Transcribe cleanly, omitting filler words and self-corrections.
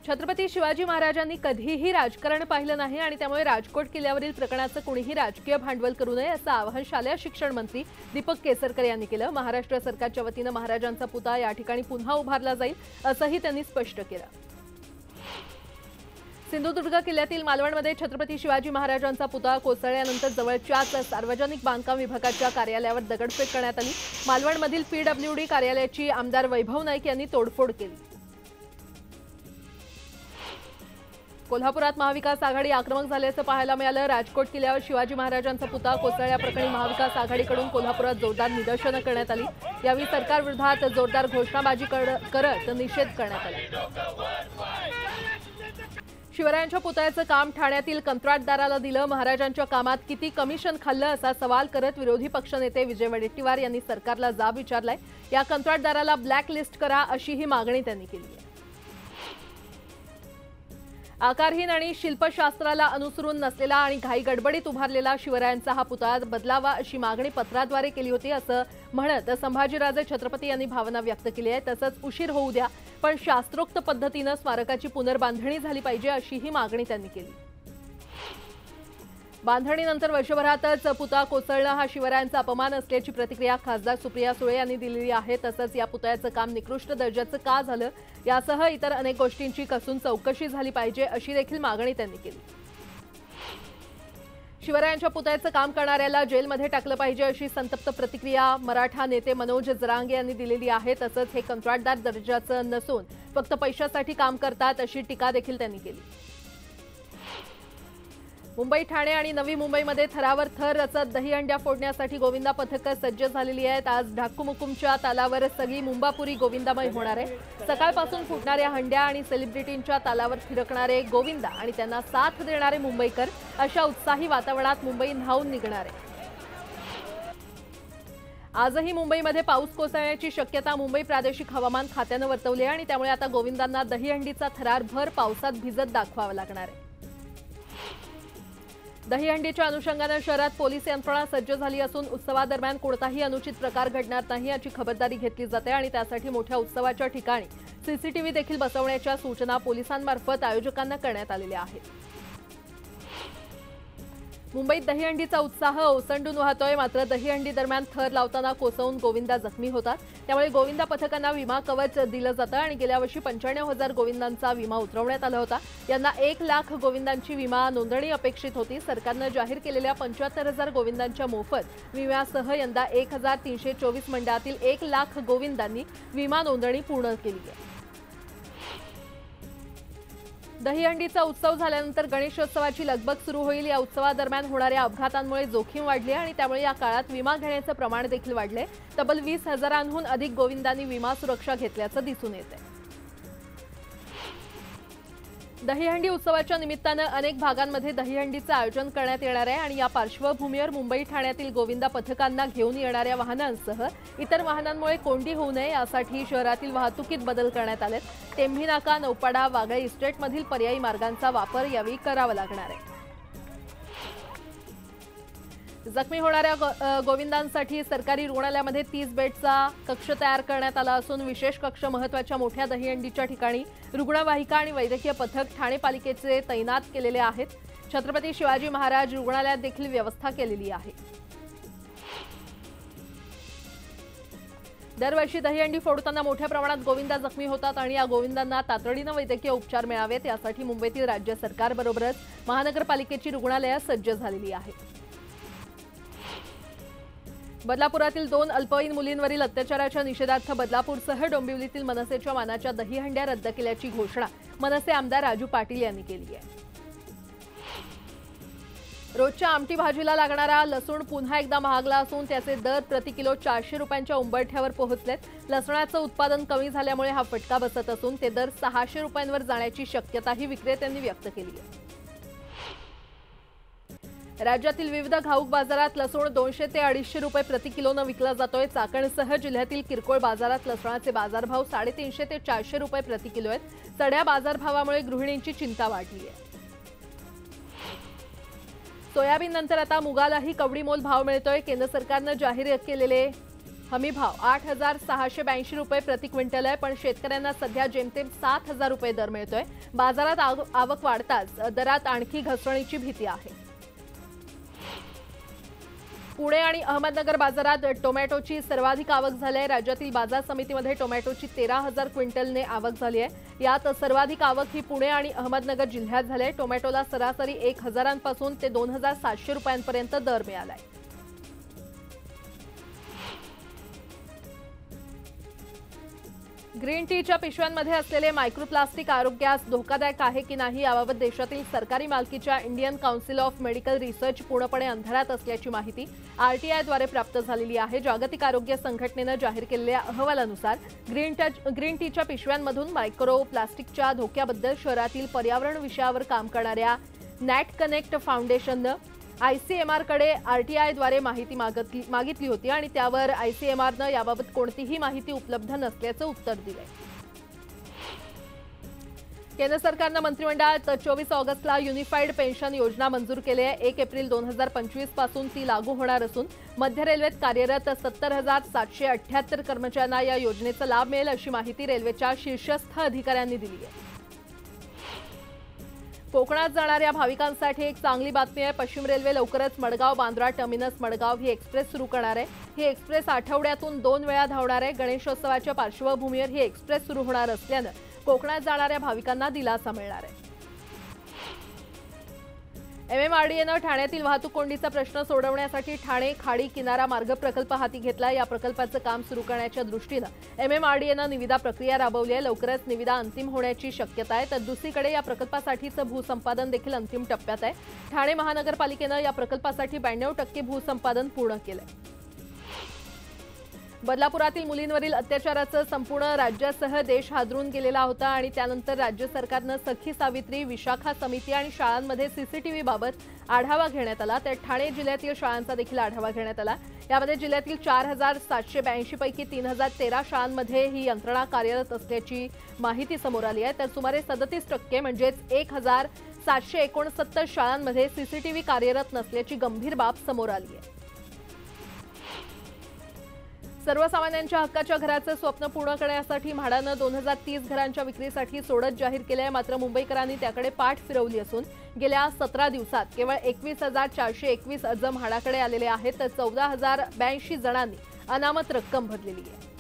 छत्रपती शिवाजी महाराजांनी कधीही राजकारण पाहिलं नाही आणि त्यामुळे राजकोट किल्ल्यावरील प्रकरणाचं कुणीही राजकीय भांडवल करू नये असं आवाहन शालेय शिक्षण मंत्री दीपक केसरकर यांनी केलं। महाराष्ट्र सरकारच्या वतीने महाराजांचा पुतळा या ठिकाणी पुन्हा उभारला जाईल असंही त्यांनी स्पष्ट केलं। सिंधुदुर्ग किल्ल्यातील मालवणमध्ये छत्रपती शिवाजी महाराजांचा पुतळा कोसळल्यानंतर जवळच्याच सार्वजनिक बांधकाम विभागाच्या कार्यालयावर दगडफेक करण्यात आली। मालवणमधील पीडब्ल्यूडी कार्यालयाची आमदार वैभव नाईक यांनी तोडफोड केली। कोल्हापुरात महाविकास आघाडी आक्रमक झाल्याचं पाहायला मिळालं। राजकोट किल्ल्यावर शिवाजी महाराजांचा पुतळा कोसळल्याप्रकरणी महाविकास आघाडीकडून कोल्हापुरात जोरदार निदर्शनं करण्यात आली। यावेळी सरकारविरोधात जोरदार घोषणाबाजी करत निषेध करण्यात आला। शिवरायांच्या पुतळ्याचं काम ठाण्यातील कंत्राटदाराला दिलं। महाराजांच्या कामात किती कमिशन खाल्लं असा सवाल करत विरोधी पक्षनेते विजय वडेट्टीवार यांनी सरकारला जाब विचारलाय। या कंत्राटदाराला ब्लॅक लिस्ट करा अशी ही मागणी त्यांनी केली आहे। आकारहीन आणि शिल्पशास्त्राला अनुसरून नसलेला आणि घाई गडबडीत उभारलेला शिवरायांचा हा पुतळा बदलावा अशी मागणी पत्राद्वारे केली होती असं म्हणत संभाजीराजे छत्रपती यांनी भावना व्यक्त केली आहे। तसंच उशीर होऊ द्या पण शास्त्रोक्त पद्धतीने स्मारकाची पुनर्बांधणी झाली पाहिजे अशी ही मागणी त्यांनी केली। बांधणीनंतर वर्षभरातच पुतळा कोसळणं हा शिवरायांचा अपमान असल्याची प्रतिक्रिया खासदार सुप्रिया सुळे यांनी दिलेली आहे। तसंच या पुतळ्याचं काम निकृष्ट दर्जाचं का झालं यासह इतर अनेक गोष्टींची कसून चौकशी झाली पाहिजे अशी देखील मागणी त्यांनी केली। शिवरायांच्या पुतळ्याचं काम करणाऱ्याला जेलमध्ये टाकलं पाहिजे अशी संतप्त प्रतिक्रिया मराठा नेते मनोज जरांगे यांनी दिलेली आहे। तसंच हे कंत्राटदार दर्जाचं नसून फक्त पैशासाठी काम करतात अशी टीका देखील त्यांनी केली। मुंबई ठाणे आणि नवी मुंबईमध्ये थरावर थर रचत दहीहंड्या फोडण्यासाठी गोविंदा पथकं सज्ज झालेली आहेत। आज ढाकूमुकुमच्या तालावर सगळी मुंबापुरी गोविंदामय होणार आहे। सकाळपासून फुटणाऱ्या हंड्या आणि सेलिब्रिटींच्या तालावर थिरकणारे गोविंदा आणि त्यांना साथ देणारे मुंबईकर अशा उत्साही वातावरणात मुंबई न्हाऊन निघणार आहे। आजही मुंबईमध्ये पाऊस कोसळण्याची शक्यता मुंबई प्रादेशिक हवामान खात्यानं वर्तवली आहे आणि त्यामुळे आता गोविंदांना दहीहंडीचा थरार भर पावसात भिजत दाखवावा लागणार आहे। दहीहंडीच्या अनुषंगाने शहरात पोलीस यंत्रणा सज्ज झाली असून उत्सवादरम्यान कोणताही अनुचित प्रकार घडणार नाही याची खबरदारी घेतली जाते आणि त्यासाठी मोठ्या उत्सवाच्या ठिकाणी सीसीटीव्ही देखील बसवण्याच्या सूचना पोलिसांमार्फत आयोजकांना करण्यात आलेल्या आहेत। मुंबईत दहीहंडीचा उत्साह ओसंडून वाहतोय। मात्र दहीहंडी दरम्यान थर लावताना कोसळून गोविंदा जखमी होतात। त्यामुळे गोविंदा पथकांना विमा कवच दिलं जातं आणि गेल्या वर्षी 95,000 गोविंदांचा विमा उतरवण्यात आला होता। यांना 1 लाख गोविंदांची विमा नोंदणी अपेक्षित होती। सरकारनं जाहीर केलेल्या 75,000 गोविंदांच्या मोफत विम्यासह यंदा 1,324 मंडळातील 1 लाख गोविंदांनी विमा नोंदणी पूर्ण केली आहे। दहीहंडीचा उत्सव झाल्यानंतर गणेशोत्सवाची लगबग सुरू होईल। या उत्सवादरम्यान होणाऱ्या अपघातांमुळे जोखीम वाढली आणि त्यामुळे या काळात विमा घेण्याचं प्रमाण देखील वाढले। तब्बल 20,000हून अधिक गोविंदांनी विमा सुरक्षा घेतल्याचं दिसून येतंय। दहीहंडी उत्सवाच्या निमित्तानं अनेक भागांमध्ये दहीहंडीचं आयोजन करण्यात येणार आहे आणि या पार्श्वभूमीवर मुंबई ठाण्यातील गोविंदा पथकांना घेऊन येणाऱ्या वाहनांसह इतर वाहनांमुळे कोंडी होऊ नये यासाठी शहरातील वाहतुकीत बदल करण्यात आलेत। टेंभी नाका, नौपाडा, वागळे इस्टेटमधील पर्यायी मार्गांचा वापर यावेळी करावा लागणार आहे। जखमी होणाऱ्या गोविंदांसाठी सरकारी रुग्णालयामध्ये 30 बेडचा कक्ष तयार करण्यात आला असून विशेष कक्ष महत्त्वाच्या मोठ्या दहीहंडीच्या ठिकाणी रुग्णवाहिका आणि वैद्यकीय पथक ठाणे पालिकेचे तैनात केलेले आहेत। छत्रपती शिवाजी महाराज रुग्णालयात देखील व्यवस्था केलेली आहे। दरवर्षी दहीहंडी फोडताना मोठ्या प्रमाणात गोविंदा जखमी होतात आणि या गोविंदांना तातडीनं वैद्यकीय उपचार मिळावेत यासाठी मुंबईतील राज्य सरकारबरोबरच महानगरपालिकेची रुग्णालयं सज्ज झालेली आहेत। बदलापुरातील 2 अल्पवयीन मुलींवरील अत्याचाराच्या निषेधार्थ बदलापूरसह डोंबिवलीतील मनसेच्या मानाच्या दहीहंड्या रद्द केल्याची घोषणा मनसे आमदार राजू पाटील यांनी केली आहे। रोजच्या आमटी भाजीला लागणारा लसूण पुन्हा एकदा महागला असून त्याचे दर प्रति किलो 400 रुपयांच्या उंबरठ्यावर पोहोचलेत। लसणाचं उत्पादन कमी झाल्यामुळे हा फटका बसत असून ते दर 600 रुपयांवर जाण्याची शक्यताही विक्रेत्यांनी व्यक्त केली आहे। राज्यातील विविध घाऊक बाजारात लसूण 200 ते 250 रुपये प्रति किलोनं विकला जातोय। चाकणसह जिल्ह्यातील किरकोळ बाजारात लसणाचे बाजारभाव 350 ते 400 रुपये प्रति किलो आहेत। चढ्या बाजारभावामुळे गृहिणींची चिंता वाढली आहे। सोयाबीन नंतर आता मुगालाही कवडीमोल भाव मिळतोय। केंद्र सरकारनं जाहीर केलेले हमीभाव 8,682 रुपये प्रति क्विंटल आहे, पण शेतकऱ्यांना सध्या जेमतेम 7,000 रुपये दर मिळतोय। बाजारात आवक वाढताच दरात आणखी घसरणीची भीती आहे। पुणे आणि अहमदनगर बाजारात टोमॅटोची सर्वाधिक आवक झाली आहे। राज्यातील बाजार समितीमध्ये टोमॅटोची 13,000 क्विंटलने आवक झाली आहे। यात सर्वाधिक आवक ही पुणे आणि अहमदनगर जिल्ह्यात झाली आहे। टोमॅटोला सरासरी 1,000 पासून ते 2,700 रुपयांपर्यंत दर मिळाला आहे। ग्रीन टीच्या पिशव्यांमध्ये असलेले मायक्रोप्लास्टिक आरोग्यास धोकादायक आहे की नाही याबाबत देशातील सरकारी मालकीच्या Indian council of medical research पूर्णपणे अंधारात असल्याची माहिती आरटीआयद्वारे प्राप्त झालेली आहे। जागतिक आरोग्य संघटनेने जाहीर केलेल्या अहवालानुसार ग्रीन टीच्या पिशव्यांमधून मायक्रोप्लास्टिकच्या धोक्याबद्दल शहरातील पर्यावरण विषयावर काम करणाऱ्या नॅट कनेक्ट फाउंडेशनने आयसीएमआरकडे आरटीआयद्वारे माहिती मागितली होती आणि त्यावर आयसीएमआरने याबाबत कोणतीही माहिती उपलब्ध नसल्याचं उत्तर दिलंय। केंद्र सरकारने मंत्रिमंडळात 24 ऑगस्टला युनिफाईड पेन्शन योजना मंजूर केली आहे। 1 एप्रिल 2025 पासून ती लागू होणार असून मध्य रेल्वेत कार्यरत 70,778 कर्मचाऱ्यांना या योजनेचा लाभ मिळेल अशी माहिती रेल्वेच्या शीर्षस्थ अधिकाऱ्यांनी दिली आहे। कोकणात जाणाऱ्या भाविकांसाठी एक चांगली बातमी आहे। पश्चिम रेल्वे लवकरच मडगाव बांद्रा टर्मिनस मडगाव ही एक्सप्रेस सुरू करणार आहे। ही एक्सप्रेस आठवड्यातून 2 वेळा धावणार आहे। गणेशोत्सवाच्या पार्श्वभूमीवर ही एक्सप्रेस सुरू होणार असल्याने कोकणात जाणाऱ्या भाविकांना दिलासा मिळणार आहे। एमएमआरडीएने ठाण्यातील वाहतूक कोंडीचा प्रश्न सोडवण्यासाठी ठाणे खाडी किनारा मार्ग प्रकल्प हाती घेतला। या प्रकल्पाचं काम सुरू करण्याच्या दृष्टीने एमएमआरडीएने निविदा प्रक्रिया राबवली आहे। लवकरच निविदा अंतिम होण्याची शक्यता आहे। तर दुसरीकडे या प्रकल्पासाठीचं भूसंपादन देखील अंतिम टप्प्यात आहे। ठाणे महानगरपालिकेने या प्रकल्पासाठी 92% भूसंपादन पूर्ण केलंय। बदलापुरातील मुलींवरील अत्याचाराचं संपूर्ण राज्यासह देश हादरून गेलेला होता आणि त्यानंतर राज्य सरकारने सखी सावित्री विशाखा समिती आणि शाळांमध्ये सीसीटीव्ही बाबत आढावा घेण्यात आला। तर ठाणे जिल्ह्यातील शाळांचा देखील आढावा घेण्यात आला। यामध्ये जिल्ह्यातील 4,782 पैकी 3,013 शाळांमध्ये ही यंत्रणा कार्यरत असल्याची माहिती समोर आली आहे। तर सुमारे 37% म्हणजेच 1,769 शाळांमध्ये सीसीटीव्ही कार्यरत नसल्याची गंभीर बाब समोर आली आहे। सर्वसामान्यांच्या हक्काच्या घराचं स्वप्न पूर्ण करण्यासाठी म्हाडाने 2030 घरांच्या विक्रीसाठी सोडत जाहीर केली आहे। मात्र मुंबईकरांनी त्याकडे पाठ फिरवली असून गेल्या 17 दिवसात केवळ 21,421 अर्ज म्हाडाकडे आलेले आहेत। तर 14,082 जणांनी अनामत रक्कम भरलेली आहे।